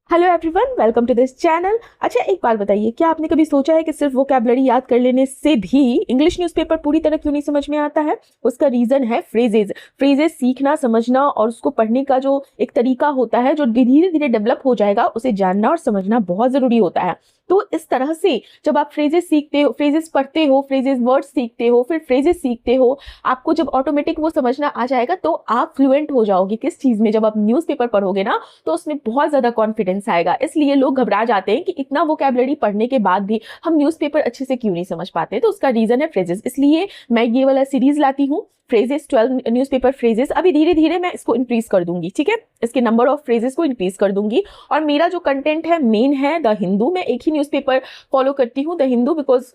Hello everyone, welcome to this channel. अच्छा, एक बात बताइए, क्या आपने कभी सोचा है कि सिर्फ वोकैबुलरी याद कर लेने से भी इंग्लिश न्यूज़पेपर पूरी तरह क्यों नहीं समझ में आता है? उसका रीज़न है फ्रेजेस। फ्रेजेस सीखना, समझना और उसको पढ़ने का जो एक तरीका होता है जो धीरे धीरे डेवलप हो जाएगा, उसे जानना और समझना बहुत ज़रूरी होता है। तो इस तरह से जब आप फ्रेजेस सीखते हो, फ्रेजेस पढ़ते हो, फ्रेजेस वर्ड्स सीखते हो, फिर फ्रेजेस सीखते हो, आपको जब ऑटोमेटिक वो समझना आ जाएगा तो आप फ्लुएंट हो जाओगे किस चीज़ में। जब आप न्यूज़पेपर पढ़ोगे ना तो उसमें बहुत ज़्यादा कॉन्फिडेंस आएगा। इसलिए लोग घबरा जाते हैं कि इतना वोकैबुलरी पढ़ने के बाद भी हम न्यूज़पेपर अच्छे से क्यों नहीं समझ पाते। तो उसका रीज़न है फ्रेजेस। इसलिए मैं ये वाला सीरीज लाती हूँ, फ्रेजेस 12 न्यूज़पेपर फ्रेजेस। अभी धीरे धीरे मैं इसको इंक्रीज कर दूंगी, ठीक है, इसके नंबर ऑफ फ्रेजेस को इंक्रीज कर दूंगी। और मेरा जो कंटेंट है मेन है द हिंदू। मैं एक ही न्यूज़पेपर फॉलो करती हूँ, the Hindu, because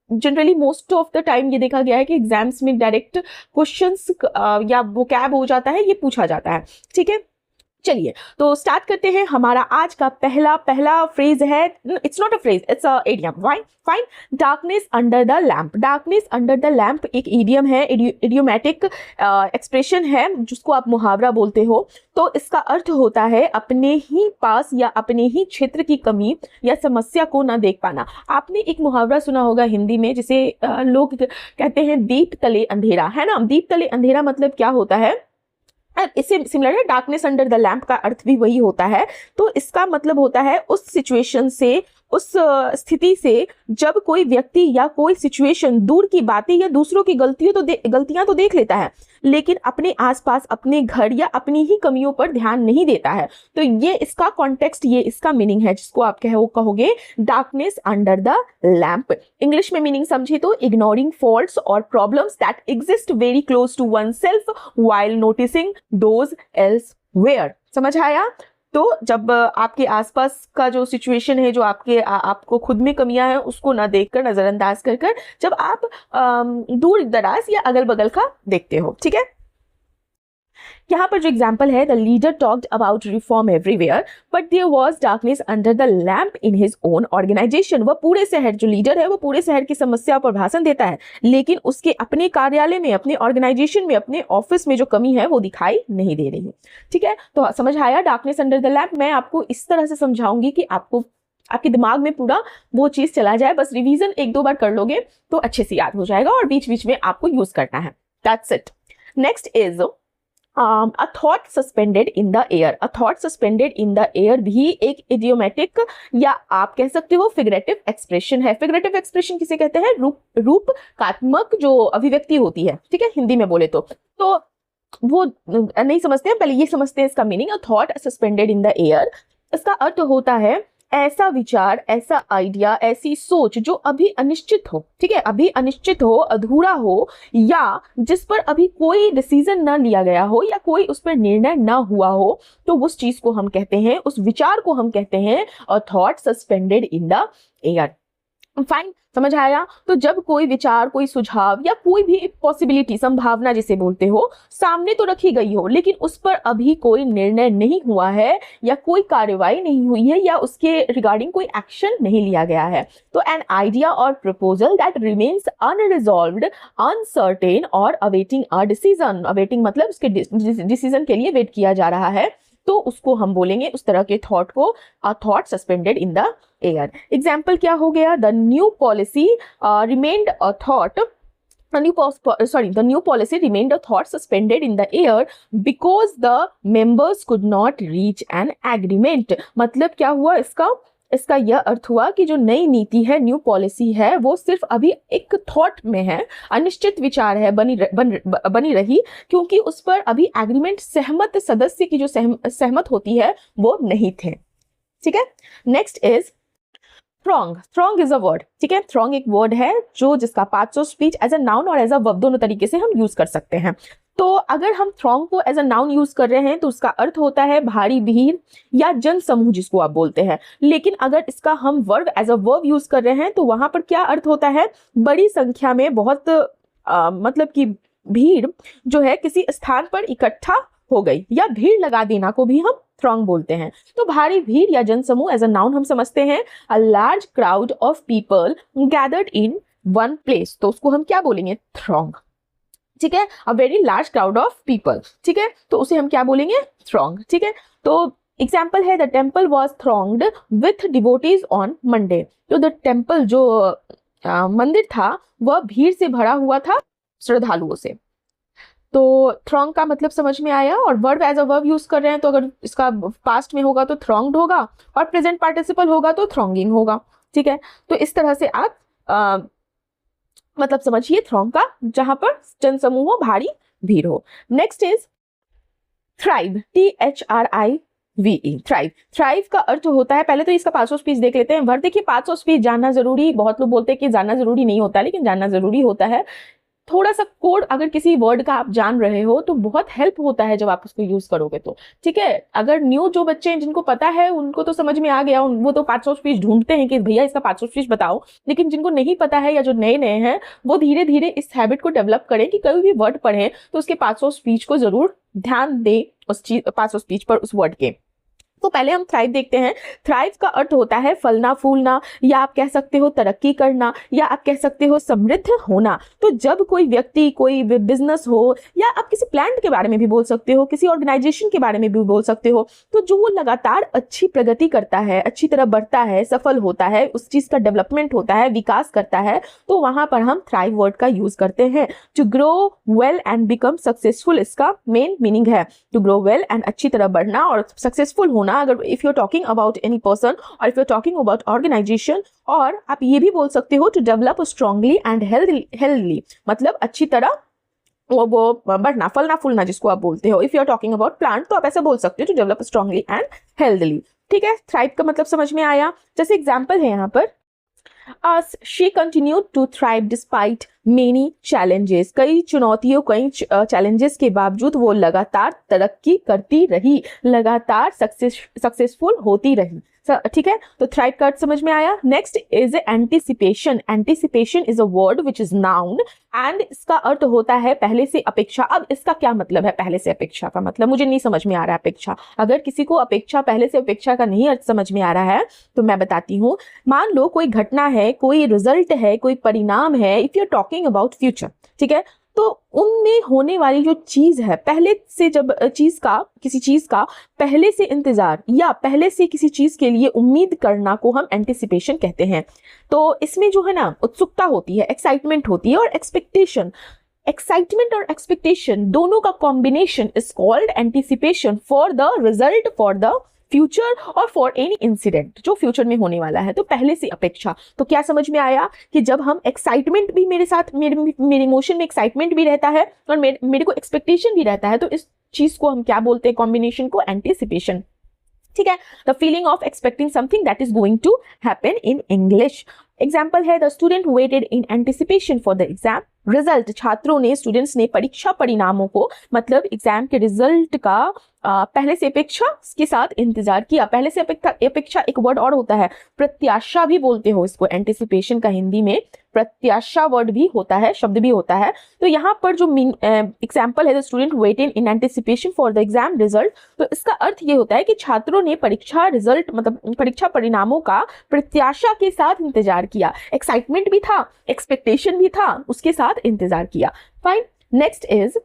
generally most of the time ये देखा गया है कि एग्जाम्स में डायरेक्ट क्वेश्चंस या वोकैब हो जाता है, ये पूछा जाता है, ठीक है। चलिए तो स्टार्ट करते हैं। हमारा आज का पहला फ्रेज है, it's not a phrase, it's a idiom. Why? Fine. Darkness under the lamp. Darkness under the lamp एक इडियम है, इडियोमैटिक एक्सप्रेशन है जिसको आप मुहावरा बोलते हो। तो इसका अर्थ होता है अपने ही पास या अपने ही क्षेत्र की कमी या समस्या को ना देख पाना। आपने एक मुहावरा सुना होगा हिंदी में जिसे लोग कहते हैं दीप तले अंधेरा, है ना। दीप तले अंधेरा मतलब क्या होता है? इससे सिमिलर है, डार्कनेस अंडर द लैम्प का अर्थ भी वही होता है। तो इसका मतलब होता है उस सिचुएशन से, उस स्थिति से जब कोई व्यक्ति या कोई सिचुएशन दूर की बातें या दूसरों की गलतियां तो देख लेता है, लेकिन अपने आसपास, अपने घर या अपनी ही कमियों पर ध्यान नहीं देता है। तो ये इसका कॉन्टेक्स्ट, ये इसका मीनिंग है जिसको आप कहोगे darkness under the lamp. English में मीनिंग समझे तो इग्नोरिंग फॉल्ट्स और problems that exist very close to oneself while noticing those elsewhere. समझ आया? तो जब आपके आसपास का जो सिचुएशन है, जो आपको खुद में कमियां हैं, उसको ना देखकर, नजरअंदाज कर जब आप दूर दराज या अगल बगल का देखते हो, ठीक है। यहाँ पर जो एग्जाम्पल है, the leader talked about reform everywhere but there was darkness under the lamp in his own organisation. वह पूरे शहर, जो लीडर है वो पूरे शहर की समस्या पर भाषण देता है, लेकिन उसके अपने कार्यालय में, अपने ऑर्गेनाइजेशन में, अपने ऑफिस में जो कमी है वो दिखाई नहीं दे रही, ठीक है। तो समझ आया डार्कनेस अंडर द लैम्प। मैं आपको इस तरह से समझाऊंगी कि आपके दिमाग में पूरा वो चीज चला जाए। बस रिवीजन एक दो बार कर लोगे तो अच्छे से याद हो जाएगा और बीच बीच में आपको यूज करना है। That's it. Next is a thought suspended in the air। a thought suspended in the air भी एक इडियोमेटिक या आप कह सकते हो फिगरेटिव एक्सप्रेशन है। फिगरेटिव एक्सप्रेशन किसे कहते हैं? रूपकात्मक जो अभिव्यक्ति होती है, ठीक है, हिंदी में बोले तो वो नहीं समझते हैं, पहले ये समझते हैं इसका meaning. a thought suspended in the air, इसका अर्थ होता है ऐसा विचार, ऐसा आइडिया, ऐसी सोच जो अभी अनिश्चित हो, ठीक है, अभी अनिश्चित हो, अधूरा हो, या जिस पर अभी कोई डिसीजन ना लिया गया हो या कोई उस पर निर्णय ना हुआ हो, तो उस चीज को हम कहते हैं, उस विचार को हम कहते हैं a thought suspended in the air. Fine, समझ आया? तो जब कोई विचार, कोई सुझाव या कोई भी पॉसिबिलिटी, संभावना जिसे बोलते हो, सामने तो रखी गई हो लेकिन उस पर अभी कोई निर्णय नहीं हुआ है या कोई कार्रवाई नहीं हुई है या उसके रिगार्डिंग कोई एक्शन नहीं लिया गया है, तो एन आइडिया और proposal that remains unresolved, uncertain और अवेटिंग अ डिसीजन। अवेटिंग मतलब उसके डिसीजन के लिए वेट किया जा रहा है, तो उसको हम बोलेंगे, उस तरह के थॉट को, a thought suspended in the air. Example क्या हो गया? The new policy remained a thought, the new policy remained a thought suspended in the air because the members could not reach an agreement। मतलब क्या हुआ इसका यह अर्थ हुआ कि जो नई नीति है, न्यू पॉलिसी है, वो सिर्फ अभी एक थॉट में है, अनिश्चित विचार है, बनी रही, क्योंकि उस पर अभी एग्रीमेंट, सहमत सदस्य की जो सहमत होती है वो नहीं थे, ठीक है। Next is throng. Throng is a word, ठीक है। थ्रॉन्ग एक वर्ड है जिसका parts of speech as a noun और एज अ वर्ब दोनों तरीके से हम यूज कर सकते हैं। तो अगर हम थ्रॉन्ग को एज अ नाउन यूज कर रहे हैं तो उसका अर्थ होता है भारी भीड़ या जन समूह जिसको आप बोलते हैं। लेकिन अगर इसका हम verb as a verb use कर रहे हैं तो वहां पर क्या अर्थ होता है? बड़ी संख्या में, बहुत मतलब कि भीड़ जो है किसी स्थान पर इकट्ठा हो गई, या भीड़ लगा देना को भी हम थ्रॉन्ग बोलते हैं। तो भारी भीड़ या जनसमूह एज अ नाउन हम समझते हैं a large crowd of people gathered in one place, तो उसको हम क्या बोलेंगे? थ्रॉन्ग, ठीक है। A very large crowd of people, ठीक है, तो उसे हम क्या बोलेंगे? थ्रॉन्ग, ठीक है। तो एग्जाम्पल है the temple was thronged with devotees on Monday. तो द टेम्पल जो मंदिर था वह भीड़ से भरा हुआ था श्रद्धालुओं से। तो थ्रॉन्ग का मतलब समझ में आया, और verb as a verb use कर रहे हैं तो अगर इसका पास्ट में होगा तो थ्रॉन्ग्ड होगा और प्रेजेंट पार्टिसिपल होगा तो थ्रॉन्गिंग होगा। ठीक है, तो इस तरह से आप मतलब समझिए थ्रॉन्ग का, जहां पर जनसमूह हो, भारी भीड़ हो। Next is thrive, THRIVE, thrive. Thrive का अर्थ होता है, पहले तो इसका पार्ट्स ऑफ स्पीच देख लेते हैं। वर्ब देखिए, पार्ट्स ऑफ स्पीच जानना जरूरी, बहुत लोग बोलते हैं कि जानना जरूरी नहीं होता, लेकिन जानना जरूरी होता है। थोड़ा सा कोड अगर किसी वर्ड का आप जान रहे हो तो बहुत हेल्प होता है जब आप उसको यूज करोगे तो। ठीक है, अगर न्यू जो बच्चे हैं जिनको पता है उनको तो समझ में आ गया, वो तो पार्ट्स ऑफ स्पीच ढूंढते हैं कि भैया इसका पार्ट्स ऑफ स्पीच बताओ। लेकिन जिनको नहीं पता है या जो नए नए हैं वो धीरे धीरे इस हैबिट को डेवलप करें कि कभी भी वर्ड पढ़ें तो उसके पार्ट्स ऑफ स्पीच को जरूर ध्यान दें, उस चीज पार्ट्स ऑफ स्पीच पर, उस वर्ड के। तो पहले हम थ्राइव देखते हैं। थ्राइव का अर्थ होता है फलना फूलना, या आप कह सकते हो तरक्की करना, या आप कह सकते हो समृद्ध होना। तो जब कोई व्यक्ति, कोई बिजनेस हो, या आप किसी प्लांट के बारे में भी बोल सकते हो, किसी ऑर्गेनाइजेशन के बारे में भी बोल सकते हो, तो जो वो लगातार अच्छी प्रगति करता है, अच्छी तरह बढ़ता है, सफल होता है, उस चीज का डेवलपमेंट होता है, विकास करता है, तो वहां पर हम थ्राइव वर्ड का यूज करते हैं। To grow well and become successful इसका मेन मीनिंग है। टू ग्रो वेल एंड अच्छी तरह बढ़ना और सक्सेसफुल होना। अगर if you are talking about any person और if you are talking about organization, और आप ये भी बोल सकते हो to develop strongly and healthily, मतलब अच्छी तरह वो बढ़ना, फलना फूलना जिसको आप बोलते हो। If you are talking about plant तो आप ऐसा बोल सकते हो to develop strongly and healthily. ठीक है, थ्राइव का मतलब समझ में आया। जैसे एग्जाम्पल है यहाँ पर, As she continued to thrive despite many challenges, कई चुनौतियों, कई चैलेंजेस के बावजूद वो लगातार तरक्की करती रही, लगातार सक्सेसफुल होती रही। ठीक है, तो थ्राइव का अर्थ समझ में आया। Next is anticipation. Anticipation is a word which is noun and इसका अर्थ होता है पहले से अपेक्षा। अब इसका क्या मतलब है पहले से अपेक्षा का? मतलब मुझे नहीं समझ में आ रहा है अपेक्षा। अगर किसी को अपेक्षा, पहले से अपेक्षा का नहीं अर्थ समझ में आ रहा है तो मैं बताती हूँ। मान लो कोई घटना है, कोई रिजल्ट है, कोई परिणाम है, if you are talking about future, ठीक है, तो उनमें होने वाली जो चीज है, पहले से जब किसी चीज का पहले से इंतजार या पहले से किसी चीज के लिए उम्मीद करना को हम एंटिसिपेशन कहते हैं। तो इसमें जो है ना, उत्सुकता होती है, एक्साइटमेंट होती है, और एक्सपेक्टेशन, एक्साइटमेंट और एक्सपेक्टेशन दोनों का combination is called anticipation for the result, for the future और फॉर एनी इंसिडेंट जो फ्यूचर में होने वाला है। तो पहले से अपेक्षा, तो क्या समझ में आया कि जब हम एक्साइटमेंट भी, मेरे साथ मेरे इमोशन में एक्साइटमेंट भी रहता है और मेरे को एक्सपेक्टेशन भी रहता है, तो इस चीज को हम क्या बोलते हैं, कॉम्बिनेशन को, एंटिसिपेशन। ठीक है, the feeling of expecting something that is going to happen in English. Example है the student waited in anticipation for the exam result. छात्रों ने, स्टूडेंट्स ने परीक्षा परिणामों को, मतलब एग्जाम के रिजल्ट का पहले से अपेक्षा के साथ इंतजार किया। पहले से अपेक्षा एक वर्ड और होता है, प्रत्याशा भी बोलते हो इसको, एंटिसिपेशन का हिंदी में प्रत्याशा वर्ड भी होता है, शब्द भी होता है। तो यहाँ पर जो एग्जाम्पल है the student waited in anticipation for the exam result, तो इसका अर्थ ये होता है कि छात्रों ने परीक्षा रिजल्ट, मतलब परीक्षा परिणामों का प्रत्याशा के साथ इंतजार किया। एक्साइटमेंट भी था, एक्सपेक्टेशन भी था, उसके साथ इंतजार किया। फाइन। नेक्स्ट इज,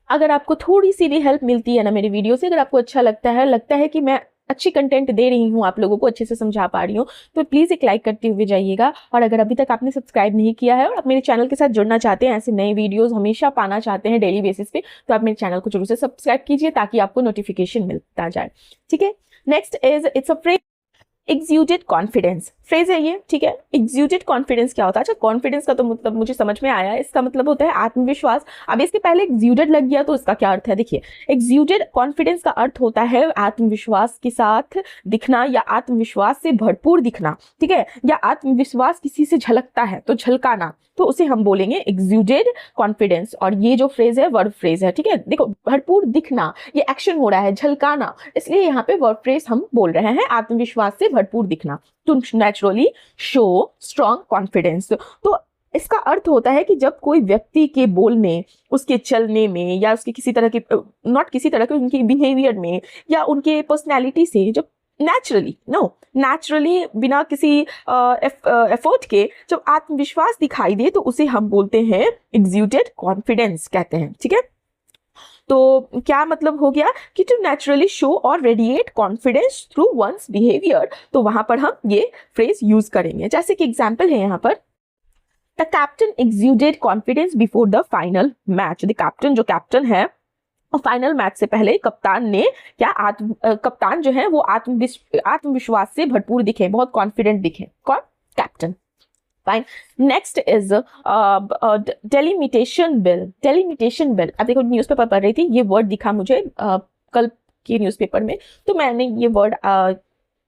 अगर आपको थोड़ी सी भी हेल्प मिलती है ना मेरी वीडियो से, अगर आपको अच्छा लगता है कि मैं अच्छी कंटेंट दे रही हूँ, आप लोगों को अच्छे से समझा पा रही हूँ, तो प्लीज़ एक लाइक करते हुए जाइएगा। और अगर अभी तक आपने सब्सक्राइब नहीं किया है और आप मेरे चैनल के साथ जुड़ना चाहते हैं, ऐसे नए वीडियोस हमेशा पाना चाहते हैं डेली बेसिस पे, तो आप मेरे चैनल को जरूर से सब्सक्राइब कीजिए ताकि आपको नोटिफिकेशन मिलता जाए। ठीक है, next is, it's a phrase, exuded confidence phrase है ये। ठीक है, एक्सूडेड कॉन्फिडेंस क्या होता है? अच्छा, कॉन्फिडेंस का तो मतलब मुझे समझ में आया, इसका मतलब होता है आत्मविश्वास। अब इसके पहले एक्सूडेड लग गया तो इसका क्या अर्थ है? देखिए, एक्सूडेड कॉन्फिडेंस का अर्थ होता है आत्मविश्वास के साथ दिखना या आत्मविश्वास से भरपूर दिखना। ठीक है, या आत्मविश्वास किसी से झलकता है तो झलकाना, तो उसे हम बोलेंगे एक्सूडेड कॉन्फिडेंस। और ये जो फ्रेज है वर्ब फ्रेज है। ठीक है, देखो, भरपूर दिखना, ये एक्शन हो रहा है, झलकाना, इसलिए यहाँ पे वर्ब फ्रेज हम बोल रहे हैं, आत्मविश्वास से भरपूर दिखना, to naturally show strong confidence. तो इसका अर्थ होता है कि जब कोई व्यक्ति के बोलने, उसके चलने में, या उसके किसी तरह के, नॉट किसी तरह के, उनके बिहेवियर में या उनके पर्सनैलिटी से, जब नेचुरली बिना किसी एफर्ट के जब आत्मविश्वास दिखाई दे, तो उसे हम बोलते हैं एक्सूडेड कॉन्फिडेंस कहते हैं। ठीक है, तो क्या मतलब हो गया कि टू नेचुरली शो और radiate confidence through once behaviour, तो वहां पर हम ये फ्रेज यूज करेंगे। जैसे कि एग्जाम्पल है यहाँ पर, the captain exuded confidence before the final match. The captain, जो कैप्टन है, और फाइनल मैच से पहले कप्तान ने क्या कप्तान जो है वो आत्मविश्वास से भरपूर दिखे, बहुत कॉन्फिडेंट दिखे। कौन? Captain. Fine. Next is delimitation bill. Delimitation bill, अब देखो न्यूज़पेपर पढ़ रही थी, ये वर्ड दिखा मुझे कल के न्यूज़पेपर में, तो मैंने ये वर्ड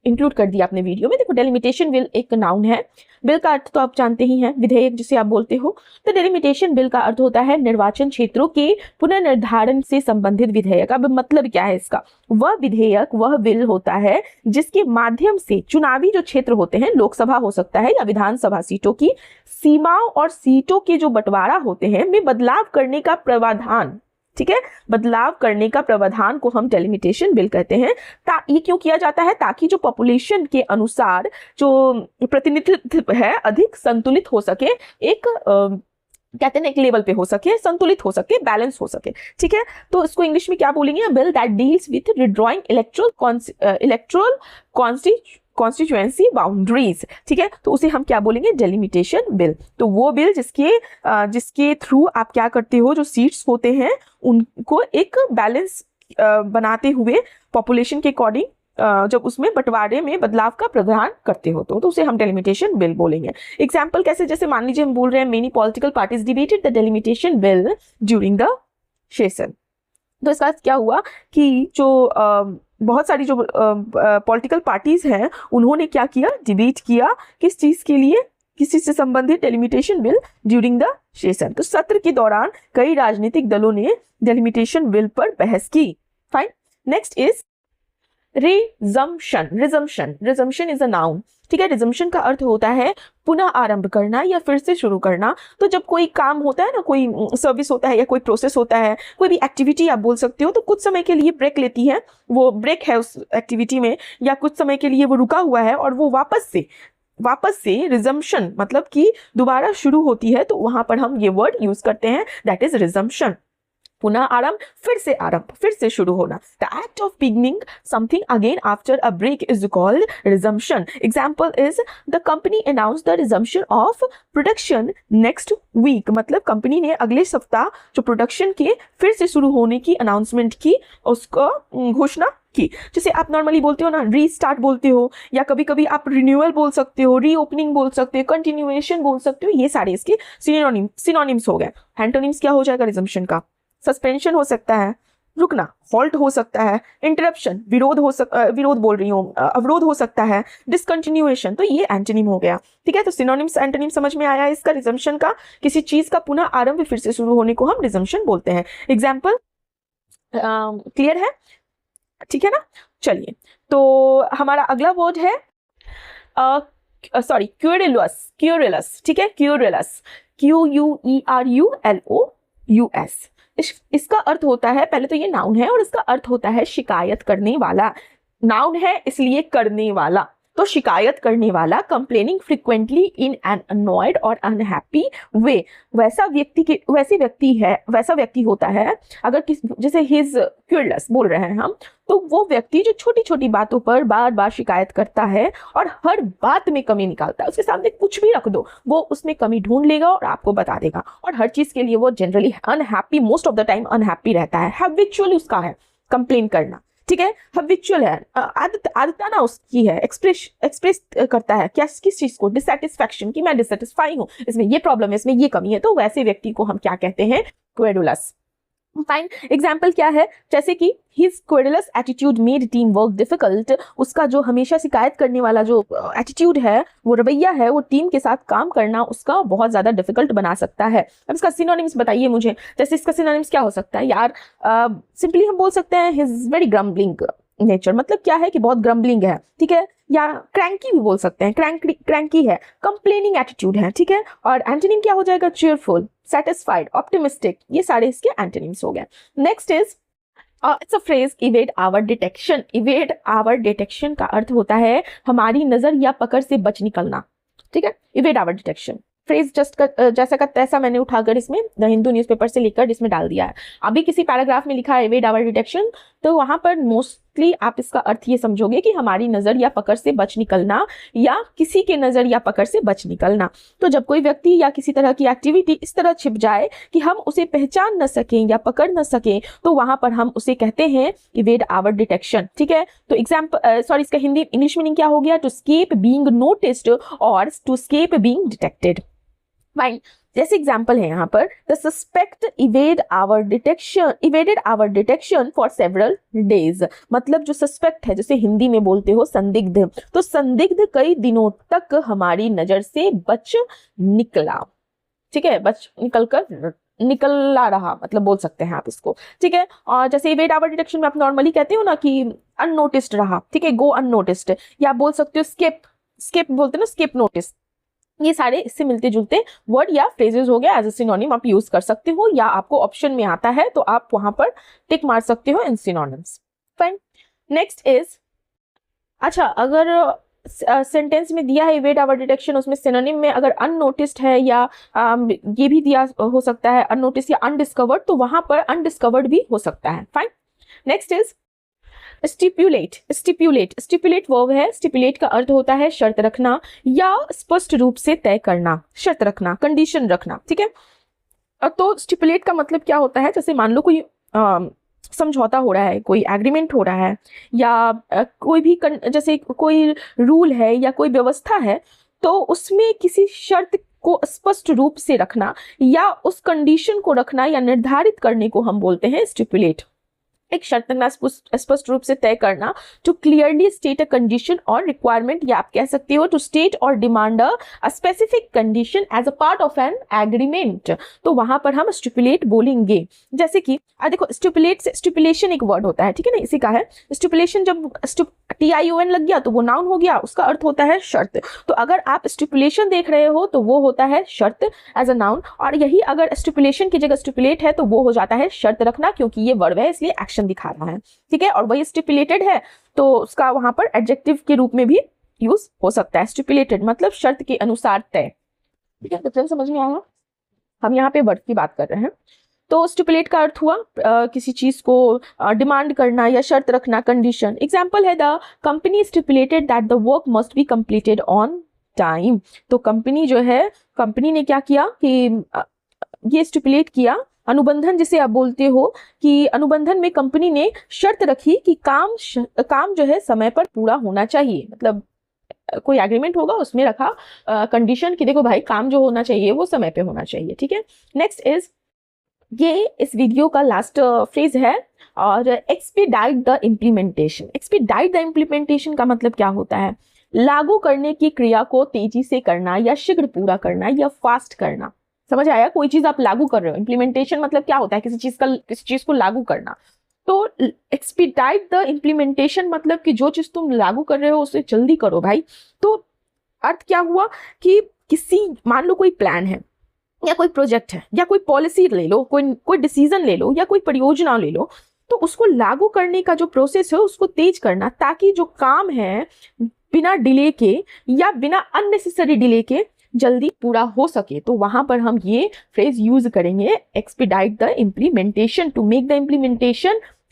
इंक्लूड कर दिया अपने वीडियो में। देखो, डेलिमिटेशन बिल एक नाउन है। बिल का अर्थ तो आप जानते ही हैं, विधेयक जिसे आप बोलते हो। तो डेलिमिटेशन बिल का अर्थ होता है निर्वाचन क्षेत्रों के पुनर्निर्धारण से संबंधित विधेयक। अब मतलब क्या है इसका? वह विधेयक, वह बिल होता है जिसके माध्यम से चुनावी जो क्षेत्र होते हैं, लोकसभा हो सकता है या विधानसभा सीटों की सीमाओं और सीटों के जो बंटवारा होते हैं में बदलाव करने का प्रावधान, ठीक है, बदलाव करने का प्रावधान को हम डेलिमिटेशन बिल कहते हैं। ये क्यों किया जाता है? ताकि जो पॉपुलेशन के अनुसार जो प्रतिनिधित्व है अधिक संतुलित हो सके, एक कहते हैं एक लेवल पे हो सके, संतुलित हो सके, बैलेंस हो सके, ठीक है। तो इसको इंग्लिश में क्या बोलेंगे? Bill that deals with redrawing electoral constituency boundaries, ठीक है, तो उसे हम क्या बोलेंगे? Delimitation bill. तो वो बिल जिसके थ्रू आप क्या करते हो, जो सीट्स होते हैं उनको एक बैलेंस बनाते हुए पॉपुलेशन के अकॉर्डिंग जब उसमें बंटवारे में बदलाव का प्रावधान करते हो तो उसे हम डेलिमिटेशन बिल बोलेंगे। एग्जाम्पल कैसे? जैसे मान लीजिए हम बोल रहे हैं many political parties debated the delimitation bill during the session. तो इसका क्या हुआ कि जो बहुत सारी जो पॉलिटिकल पार्टीज हैं उन्होंने क्या किया? डिबेट किया। किस चीज के लिए? किस चीज से संबंधित? Delimitation bill during the session. तो सत्र के दौरान कई राजनीतिक दलों ने डेलिमिटेशन बिल पर बहस की। Fine. Next is resumption. Resumption is a noun, ठीक है। रिजम्पशन का अर्थ होता है पुनः आरंभ करना या फिर से शुरू करना। तो जब कोई काम होता है ना, कोई सर्विस होता है या कोई प्रोसेस होता है, कोई भी एक्टिविटी आप बोल सकते हो, तो कुछ समय के लिए ब्रेक लेती है, वो ब्रेक है उस एक्टिविटी में, या कुछ समय के लिए वो रुका हुआ है और वो वापस से रिजम्पशन मतलब कि दोबारा शुरू होती है, तो वहां पर हम ये वर्ड यूज करते हैं, दैट इज रिजम्पशन। पुनः आरंभ, फिर से शुरू होना। The act of beginning something again after a break is called resumption. Example is the company announce the resumption of production next week. मतलब कंपनी ने अगले सप्ताह जो प्रोडक्शन के फिर से शुरू होने की अनाउंसमेंट की, उसको घोषणा की। जैसे आप नॉर्मली बोलते हो ना, रीस्टार्ट बोलते हो, या कभी कभी आप रिन्यूअल बोल सकते हो, रीओपनिंग बोल सकते हो, कंटिन्यूएशन बोल सकते हो। ये सारे इसके सिनोनिम्स हो गए। एंटोनिम्स क्या हो जाएगा रिजम्पशन का? सस्पेंशन हो सकता है, रुकना, हॉल्ट हो सकता है, इंटरप्शन, विरोध बोल रही हूँ, अवरोध हो सकता है, डिसकंटिन्यूएशन। तो ये एंटोनिम हो गया, ठीक है। तो सिनोनिम्स एंटोनिम समझ में आया इसका। रिजम्पशन का किसी चीज का पुनः आरंभ फिर से शुरू होने को हम रिजम्पशन बोलते हैं। एग्जाम्पल क्लियर है? ठीक है ना। चलिए, तो हमारा अगला वर्ड है क्यूरेलस, ठीक है। क्यूरेलस, QUERULOUS। इसका अर्थ होता है, पहले तो ये नाउन है और इसका अर्थ होता है शिकायत करने वाला। नाउन है इसलिए करने वाला, तो शिकायत करने वाला, complaining frequently in an annoyed और अनहैप्पी वे। वैसा व्यक्ति होता है अगर जैसे ही इज क्यूरलेस बोल रहे हैं हम, तो वो व्यक्ति जो छोटी छोटी बातों पर बार बार शिकायत करता है और हर बात में कमी निकालता है। उसके सामने कुछ भी रख दो, वो उसमें कमी ढूंढ लेगा और आपको बता देगा, और हर चीज के लिए वो generally unhappy, most of the time unhappy रहता है। हैबिचुअल उसका है कंप्लेन करना, ठीक है। हैबिचुअल है, आदत ना उसकी है, एक्सप्रेस करता है क्या, किस चीज को? डिससैटिस्फैक्शन, कि मैं डिससैटिस्फाई हूँ, इसमें ये प्रॉब्लम है, इसमें ये कमी है। तो वैसे व्यक्ति को हम क्या कहते हैं? क्वेरुलस। फाइन। एग्जाम्पल क्या है? जैसे कि his querulous attitude made team work difficult. उसका जो हमेशा शिकायत करने वाला जो एटीट्यूड है, वो रवैया है, वो टीम के साथ काम करना उसका बहुत ज्यादा डिफिकल्ट बना सकता है। अब इसका सिनोनिम्स बताइए मुझे। जैसे इसका सिनोनिम्स क्या हो सकता है यार? सिंपली हम बोल सकते हैं हिज वेरी ग्रम्बलिंग नेचर। मतलब क्या है कि बहुत ग्रम्बलिंग है, ठीक है। या क्रैंकी भी बोल सकते हैं, क्रैंकी है, कंप्लेनिंग एटीट्यूड है, ठीक है। और एंटोनिम क्या हो जाएगा? Cheerful, satisfied, optimistic. ये सारे इसके एंटोनिम्स हो गए। Next is it's a phrase evade our detection. Evade our detection का अर्थ होता है हमारी नजर या पकड़ से बच निकलना, ठीक है। Evade our detection, phrase just जैसा का तैसा मैंने उठाकर इसमें द हिंदू न्यूज़पेपर से लेकर इसमें डाल दिया है। अभी किसी पैराग्राफ में लिखा है एवेड आवर डिटेक्शन, तो वहां पर मोस्टली आप इसका अर्थ ये समझोगे कि हमारी नजर या पकड़ से बच निकलना या किसी के नजर या पकड़ से बच निकलना। तो जब कोई व्यक्ति या किसी तरह की एक्टिविटी इस तरह छिप जाए कि हम उसे पहचान न सकें या पकड़ न सकें, तो वहां पर हम उसे कहते हैं इवेड आवर डिटेक्शन। ठीक है, तो एग्जाम्पल इसका हिंदी इंग्लिश मीनिंग क्या हो गया? टू स्केप बीइंग नोटिस्ड और to escape being detected. Fine, जैसे एग्जाम्पल है यहाँ पर, the suspect evaded our detection for several days. मतलब जो सस्पेक्ट है, जैसे हिंदी में बोलते हो संदिग्ध, तो संदिग्ध कई दिनों तक हमारी नजर से बच निकला। ठीक है, बच निकला रहा, मतलब बोल सकते हैं आप इसको। ठीक है, और जैसे इवेड आवर डिटेक्शन में आप नॉर्मली कहते हो ना कि अननोटिस्ड रहा। ठीक है, गो अननोटिस्ड, या आप बोल सकते हो स्केप बोलते हो ना, स्केप नोटिस। ये सारे इससे मिलते जुलते वर्ड या फ्रेजेस हो गया, एज अ सिनोनिम आप यूज कर सकते हो, या आपको ऑप्शन में आता है तो आप वहां पर टिक मार सकते हो इन सिनोनिम्स। फाइन, नेक्स्ट इज, अच्छा अगर सेंटेंस में दिया है इवेड आवर डिटेक्शन, उसमें सिनोनिम में अगर अननोटिस्ड है या ये भी दिया हो सकता है अननोटिस या अनडिस्कवर्ड, तो वहां पर अनडिस्कवर्ड भी हो सकता है। Fine, next is stipulate verb है। स्टिपुलेट का अर्थ होता है शर्त रखना या स्पष्ट रूप से तय करना, शर्त रखना, कंडीशन रखना। ठीक है, तो स्टिपुलेट का मतलब क्या होता है? जैसे मान लो कोई समझौता हो रहा है, कोई एग्रीमेंट हो रहा है, या कोई भी जैसे कोई रूल है या कोई व्यवस्था है, तो उसमें किसी शर्त को स्पष्ट रूप से रखना या उस कंडीशन को रखना या निर्धारित करने को हम बोलते हैं स्टिपुलेट। एक शर्त ना स्पष्ट रूप से तय करना, to clearly state a condition और रिक्वायरमेंट, या आप कह सकते हो टू स्टेट और demand a specific condition as a part of an agreement. तो वहां पर हम स्टिपुलेट बोलेंगे। जैसे कि देखो, स्टिपुलेट से स्टिपुलेशन एक वर्ड होता है, ठीक है ना, इसी का है स्टिपुलेशन। जब TION लग गया तो वो नाउन हो गया, उसका अर्थ होता है शर्त। तो अगर आप स्टिपुलेशन देख रहे हो तो वो होता है शर्त एज अ नाउन, और यही अगर स्टिपुलेशन की जगह स्टिपुलेट है तो वो हो जाता है शर्त रखना, क्योंकि ये वर्ब है इसलिए एक्शन दिखा रहा है। ठीक है, और वही स्टिपुलेटेड है तो उसका वहां पर एडजेक्टिव के रूप में भी यूज हो सकता है। स्टिपुलेटेड मतलब शर्त के अनुसार तय। ठीक है, डिफरेंस समझ में आया? हम यहाँ पे वर्ड की बात कर रहे हैं। तो स्टिपुलेट का अर्थ हुआ किसी चीज को डिमांड करना या शर्त रखना, कंडीशन। एग्जाम्पल है, the company stipulated that the work must be completed on time. तो कंपनी जो है, कंपनी ने क्या किया कि ये स्टिपुलेट किया, अनुबंधन जिसे आप बोलते हो, कि अनुबंधन में कंपनी ने शर्त रखी कि काम जो है समय पर पूरा होना चाहिए। मतलब कोई एग्रीमेंट होगा उसमें रखा कंडीशन कि देखो भाई, काम जो होना चाहिए वो समय पे होना चाहिए। ठीक है, नेक्स्ट इज, ये इस वीडियो का लास्ट फ्रेज है, और expedite the implementation. Expedite the implementation का मतलब क्या होता है? लागू करने की क्रिया को तेजी से करना या शीघ्र पूरा करना या फास्ट करना। समझ आया? कोई चीज आप लागू कर रहे हो, इम्प्लीमेंटेशन मतलब क्या होता है? किसी चीज को लागू करना। तो एक्सपीडाइट द इम्प्लीमेंटेशन मतलब कि जो चीज तुम लागू कर रहे हो उसे जल्दी करो भाई। तो अर्थ क्या हुआ कि मान लो कोई प्लान है या कोई प्रोजेक्ट है या कोई पॉलिसी ले लो, कोई डिसीजन ले लो या कोई परियोजना ले लो, तो उसको लागू करने का जो प्रोसेस है उसको तेज करना, ताकि जो काम है बिना डिले के या बिना अननेसेसरी डिले के जल्दी पूरा हो सके। तो वहां पर हम ये फ्रेज यूज करेंगे, expedite the implementation, to make the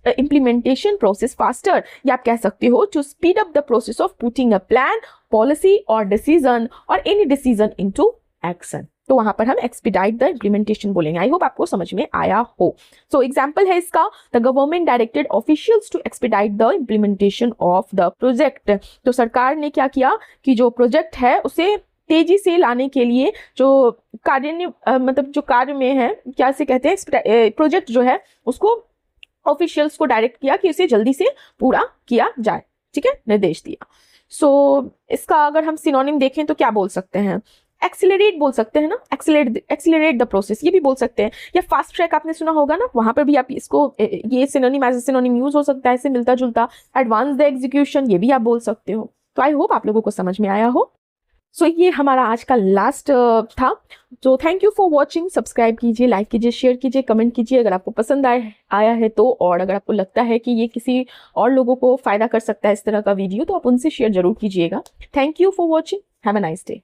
implementation process faster, या आप कह सकते हो to speed up the process of putting a plan, policy और डिसीजन और एनी डिसीजन इनटू एक्शन। तो वहां पर हम एक्सपीडाइट द इम्प्लीमेंटेशन बोलेंगे। आई होप आपको समझ में आया हो। सो एग्जाम्पल है इसका, the government directed officials to expedite the implementation of the project. तो सरकार ने क्या किया कि जो प्रोजेक्ट है उसे तेजी से लाने के लिए, जो मतलब जो कार्य में है, क्या से कहते हैं, प्रोजेक्ट जो है उसको ऑफिशियल्स को डायरेक्ट किया कि उसे जल्दी से पूरा किया जाए। ठीक है, निर्देश दिया। सो इसका अगर हम सिनोनिम देखें तो क्या बोल सकते हैं? एक्सिलरेट बोल सकते हैं ना, एक्सिलरेट द प्रोसेस, ये भी बोल सकते हैं। या फास्ट ट्रैक आपने सुना होगा ना, वहां पर भी आप इसको, ये synonym as a synonym use हो सकता है, इससे मिलता जुलता। एडवांस द एग्जीक्यूशन, ये भी आप बोल सकते हो। तो आई होप आप लोगों को समझ में आया हो। सो ये हमारा आज का लास्ट था। तो thank you for watching. Subscribe कीजिए, लाइक कीजिए, शेयर कीजिए, कमेंट कीजिए अगर आपको पसंद आया है तो, और अगर आपको लगता है कि ये किसी और लोगों को फायदा कर सकता है इस तरह का वीडियो, तो आप उनसे शेयर जरूर कीजिएगा। Thank you for watching. Have a nice day.